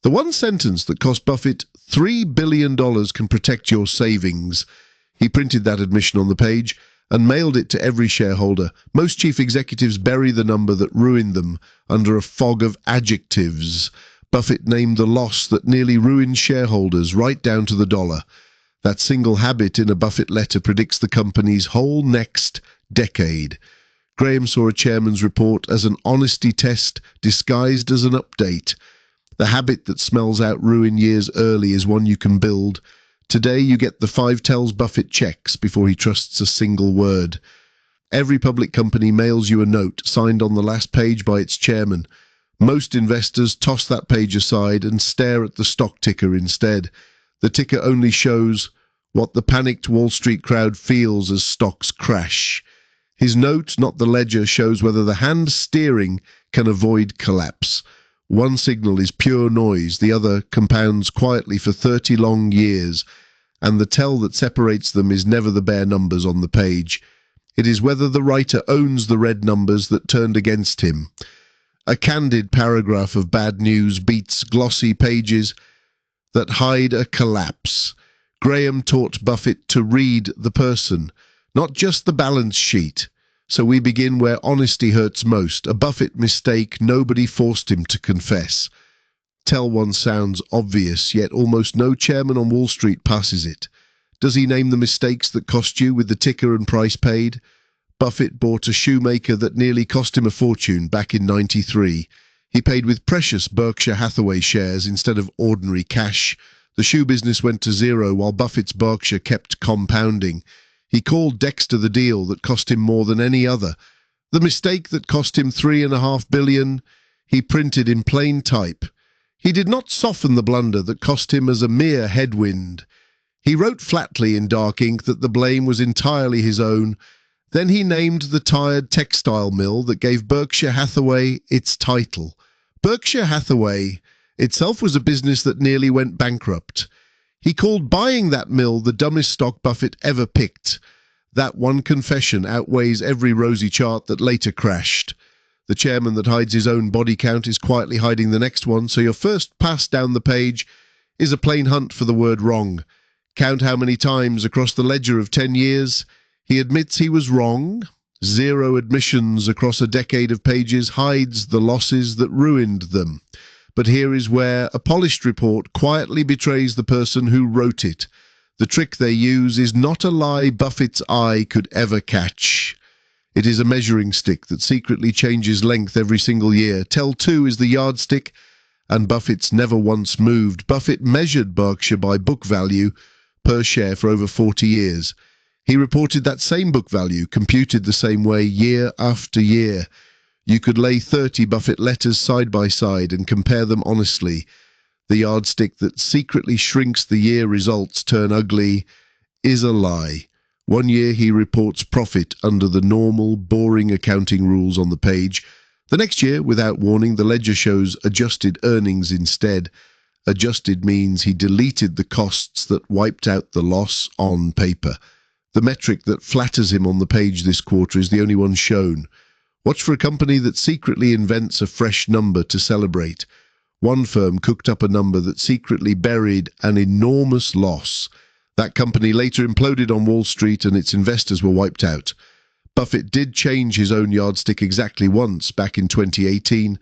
The one sentence that cost Buffett $3 billion can protect your savings. He printed that admission on the page and mailed it to every shareholder. Most chief executives bury the number that ruined them under a fog of adjectives. Buffett named the loss that nearly ruined shareholders right down to the dollar. That single habit in a Buffett letter predicts the company's whole next decade. Graham saw a chairman's report as an honesty test disguised as an update. The habit that smells out ruin years early is one you can build. Today you get the 5 tells Buffett checks before he trusts a single word. Every public company mails you a note signed on the last page by its chairman. Most investors toss that page aside and stare at the stock ticker instead. The ticker only shows what the panicked Wall Street crowd feels as stocks crash. His note, not the ledger, shows whether the hand steering can avoid collapse. One signal is pure noise, the other compounds quietly for 30 long years, and the tell that separates them is never the bare numbers on the page. It is whether the writer owns the red numbers that turned against him. A candid paragraph of bad news beats glossy pages that hide a collapse. Graham taught Buffett to read the person, not just the balance sheet. So we begin where honesty hurts most. A Buffett mistake nobody forced him to confess. Tell one sounds obvious, yet almost no chairman on Wall Street passes it. Does he name the mistakes that cost you with the ticker and price paid? Buffett bought a shoemaker that nearly cost him a fortune back in '93. He paid with precious Berkshire Hathaway shares instead of ordinary cash. The shoe business went to zero while Buffett's Berkshire kept compounding. He called Dexter the deal that cost him more than any other. The mistake that cost him $3.5 billion, he printed in plain type. He did not soften the blunder that cost him as a mere headwind. He wrote flatly in dark ink that the blame was entirely his own. Then he named the tired textile mill that gave Berkshire Hathaway its title. Berkshire Hathaway itself was a business that nearly went bankrupt. He called buying that mill the dumbest stock Buffett ever picked. That one confession outweighs every rosy chart that later crashed. The chairman that hides his own body count is quietly hiding the next one, so your first pass down the page is a plain hunt for the word wrong. Count how many times across the ledger of 10 years he admits he was wrong. 0 admissions across a decade of pages hides the losses that ruined them. But here is where a polished report quietly betrays the person who wrote it. The trick they use is not a lie Buffett's eye could ever catch. It is a measuring stick that secretly changes length every single year. Tell 2 is the yardstick, and Buffett's never once moved. Buffett measured Berkshire by book value per share for over 40 years. He reported that same book value, computed the same way year after year. You could lay 30 Buffett letters side by side and compare them honestly. The yardstick that secretly shrinks the year results turn ugly is a lie. One year he reports profit under the normal, boring accounting rules on the page. The next year, without warning, the ledger shows adjusted earnings instead. Adjusted means he deleted the costs that wiped out the loss on paper. The metric that flatters him on the page this quarter is the only one shown. Watch for a company that secretly invents a fresh number to celebrate. One firm cooked up a number that secretly buried an enormous loss. That company later imploded on Wall Street and its investors were wiped out. Buffett did change his own yardstick exactly once back in 2018.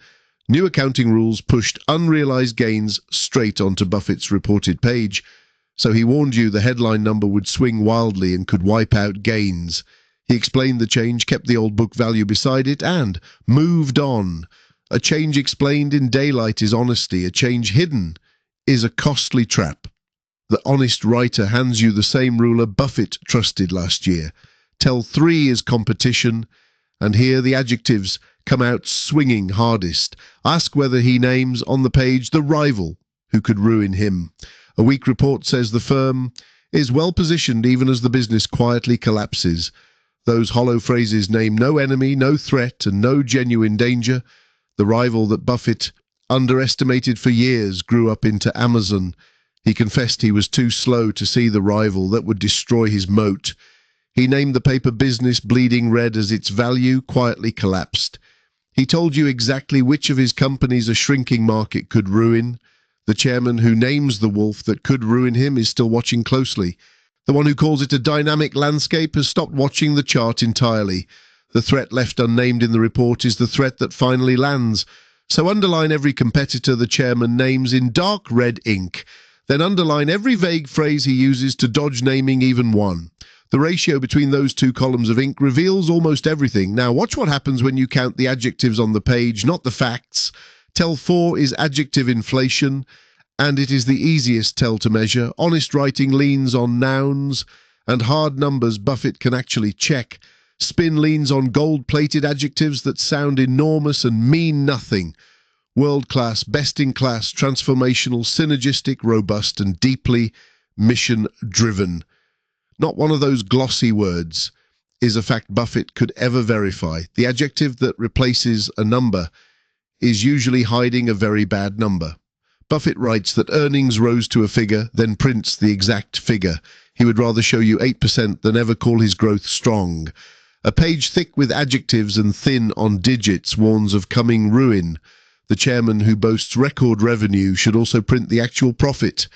New accounting rules pushed unrealized gains straight onto Buffett's reported page. So he warned you the headline number would swing wildly and could wipe out gains. He explained the change, kept the old book value beside it, and moved on. A change explained in daylight is honesty. A change hidden is a costly trap. The honest writer hands you the same ruler Buffett trusted last year. Tell 3 is competition, and here the adjectives come out swinging hardest. Ask whether he names on the page the rival who could ruin him. A weak report says the firm is well positioned even as the business quietly collapses. Those hollow phrases name no enemy, no threat, and no genuine danger. The rival that Buffett underestimated for years grew up into Amazon. He confessed he was too slow to see the rival that would destroy his moat. He named the paper business bleeding red as its value quietly collapsed. He told you exactly which of his companies a shrinking market could ruin. The chairman who names the wolf that could ruin him is still watching closely. The one who calls it a dynamic landscape has stopped watching the chart entirely. The threat left unnamed in the report is the threat that finally lands. So underline every competitor the chairman names in dark red ink. Then underline every vague phrase he uses to dodge naming even one. The ratio between those two columns of ink reveals almost everything. Now watch what happens when you count the adjectives on the page, not the facts. Tell 4 is adjective inflation, and it is the easiest tell to measure. Honest writing leans on nouns, and hard numbers Buffett can actually check. Spin leans on gold-plated adjectives that sound enormous and mean nothing. World-class, best-in-class, transformational, synergistic, robust, and deeply mission-driven. Not one of those glossy words is a fact Buffett could ever verify. The adjective that replaces a number is usually hiding a very bad number. Buffett writes that earnings rose to a figure, then prints the exact figure. He would rather show you 8% than ever call his growth strong. A page thick with adjectives and thin on digits warns of coming ruin. The chairman who boasts record revenue should also print the actual profit.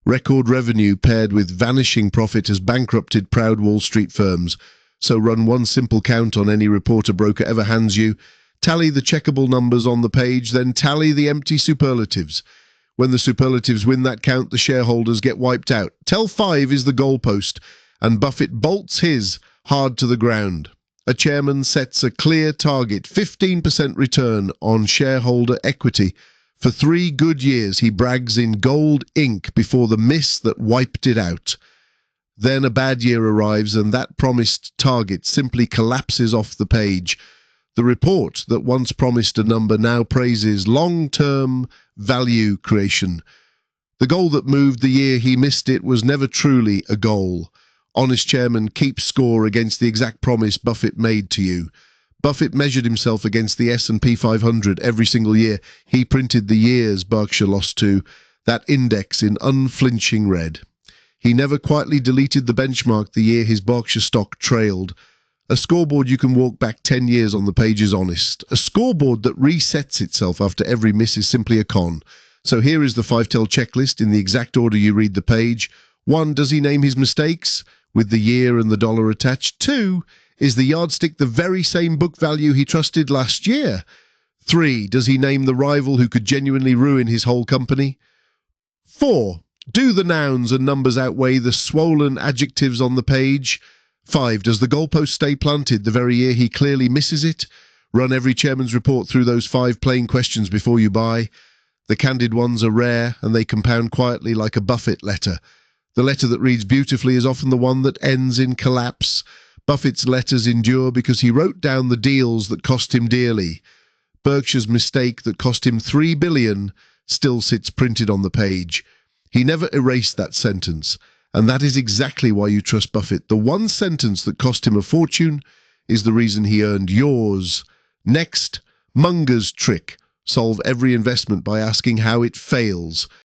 Record revenue paired with vanishing profit has bankrupted proud Wall Street firms. So run one simple count on any report a broker ever hands you. Tally the checkable numbers on the page, then tally the empty superlatives. When the superlatives win that count, the shareholders get wiped out. Tell 5 is the goalpost, and Buffett bolts his hard to the ground. A chairman sets a clear target, 15% return on shareholder equity. For 3 good years, he brags in gold ink before the mist that wiped it out. Then a bad year arrives, and that promised target simply collapses off the page. The report that once promised a number now praises long-term value creation. The goal that moved the year he missed it was never truly a goal. Honest chairman keeps score against the exact promise Buffett made to you. Buffett measured himself against the S&P 500 every single year. He printed the years Berkshire lost to, that index in unflinching red. He never quietly deleted the benchmark the year his Berkshire stock trailed. A scoreboard you can walk back 10 years on the page is honest. A scoreboard that resets itself after every miss is simply a con. So here is the 5-tell checklist in the exact order you read the page. 1. Does he name his mistakes with the year and the dollar attached? 2. Is the yardstick the very same book value he trusted last year? 3. Does he name the rival who could genuinely ruin his whole company? 4. Do the nouns and numbers outweigh the swollen adjectives on the page? 5. Does the goalpost stay planted the very year he clearly misses it? Run every chairman's report through those 5 plain questions before you buy. The candid ones are rare, and they compound quietly like a Buffett letter. The letter that reads beautifully is often the one that ends in collapse. Buffett's letters endure because he wrote down the deals that cost him dearly. Berkshire's mistake that cost him $3 billion still sits printed on the page. He never erased that sentence. And that is exactly why you trust Buffett. The one sentence that cost him a fortune is the reason he earned yours. Next, Munger's trick. Solve every investment by asking how it fails.